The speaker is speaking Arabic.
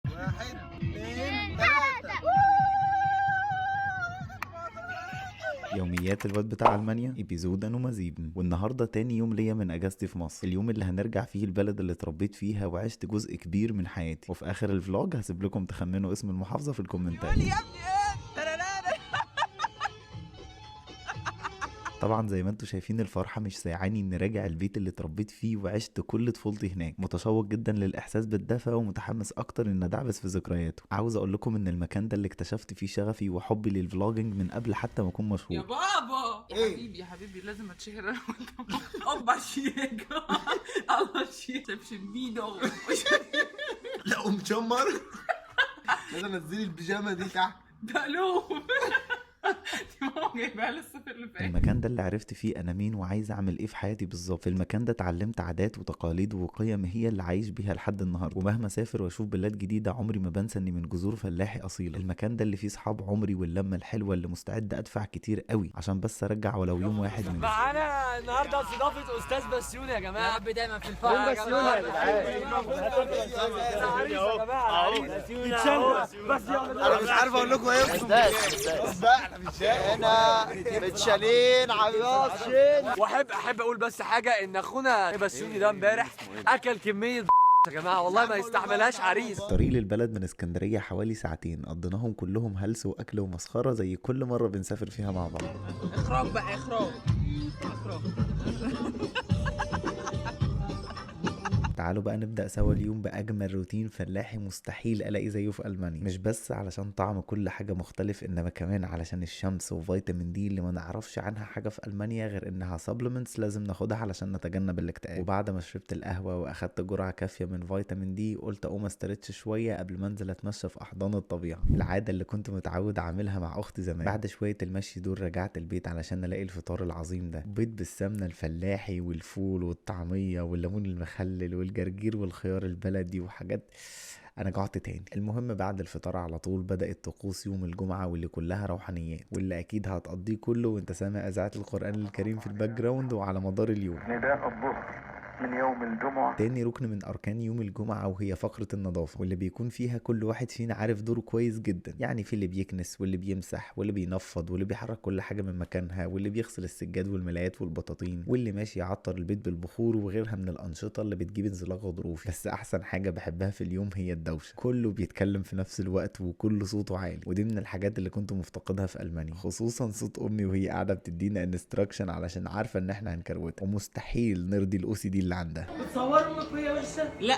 واحد اتنين تلاتة. يوميات الواد بتاع المانيا ابيزودا ومزيد. والنهارده تاني يوم ليا من اجازتي في مصر، اليوم اللي هنرجع فيه البلد اللي اتربيت فيها وعشت جزء كبير من حياتي. وفي اخر الفلوج هسيب لكم تخمنوا اسم المحافظه في الكومنتات. يا ابني ايه ترانانا. طبعا زي ما انتم شايفين الفرحه مش سايعاني اني راجع البيت اللي اتربيت فيه وعشت كل طفولتي هناك. متشوق جدا للاحساس بالدفى ومتحمس اكتر ان ادعبس في ذكرياته. عاوز اقول لكم ان المكان ده اللي اكتشفت فيه شغفي وحبي للفلوجينج من قبل حتى ما اكون يا مشهور. بابا يا إيه؟ حبيبي يا حبيبي لازم اتشهر انا وانت. اوبا شيك الله شيك سبشن بيدو. لا ومشمر. لازم انزلي البيجامه دي تحت. ده لو دي ماما جايبها لي الصيف اللي فات. المكان ده اللي عرفت فيه انا مين وعايز اعمل ايه في حياتي بالظبط. في المكان ده اتعلمت عادات وتقاليد وقيم هي اللي عايش بيها لحد النهارده. ومهما اسافر واشوف بلاد جديده عمري ما بنسى اني من جذور فلاحي اصيله. المكان ده اللي فيه صحاب عمري واللمه الحلوه اللي مستعد ادفع كتير قوي عشان بس ارجع ولو يوم واحد من معانا النهارده استضافه استاذ بسيوني يا جماعه. يا رب دايما في الفرح يا بسيوني يا جدعان. انا مش عارف اقول لكم ايه. بس بقى احنا هنا متشالين على الراشين. واحب اقول بس حاجه ان اخونا بسيوني ده امبارح اكل كميه يا جماعه والله ما يستحملهاش عريس. الطريق للبلد من اسكندريه حوالي ساعتين قضيناهم كلهم هلس واكل ومسخره زي كل مره بنسافر فيها مع بعض. اخراج بقى اخراج. تعالوا بقى نبدأ سوا اليوم بأجمل روتين فلاحي مستحيل ألاقي زيه في ألمانيا. مش بس علشان طعم كل حاجة مختلف، إنما كمان علشان الشمس وفيتامين دي اللي ما نعرفش عنها حاجة في ألمانيا غير إنها سبلمنتس لازم ناخدها علشان نتجنب الاكتئاب. وبعد ما شربت القهوة وأخدت جرعة كافية من فيتامين دي قلت أقوم استرتش شوية قبل ما أنزل أتمشى في أحضان الطبيعة، العادة اللي كنت متعود أعملها مع أختي زمان. بعد شوية المشي دول رجعت البيت علشان ألاقي الفطار العظيم ده، بيض بالسمنة الفلاحي والفول والطعمية والليمون المخلل والجرجير والخيار البلدي وحاجات. انا جعت تاني. المهم بعد الفطار على طول بدأت طقوس يوم الجمعة واللي كلها روحانيات، واللي اكيد هتقضيه كله وانت سامع اذاعة القرآن الكريم في الباك جراوند وعلى مدار اليوم. نداء الظهر من يوم الجمعة. تاني ركن من اركان يوم الجمعة وهي فقرة النظافة، واللي بيكون فيها كل واحد فينا عارف دوره كويس جدا. يعني في اللي بيكنس واللي بيمسح واللي بينفض واللي بيحرك كل حاجة من مكانها واللي بيغسل السجاد والملايات والبطاطين واللي ماشي يعطر البيت بالبخور وغيرها من الانشطة اللي بتجيب انزلاق غضروفي. بس احسن حاجة بحبها في اليوم هي الدوشة، كله بيتكلم في نفس الوقت وكل صوته عالي. ودي من الحاجات اللي كنت مفتقدها في المانيا، خصوصا صوت امي وهي قاعدة بتدينا انستراكشن علشان عارفة ان احنا هنكروتها ومستحيل نرضي الاو سي دي اللي عندها. بتصور امك وهي وحشه؟ لا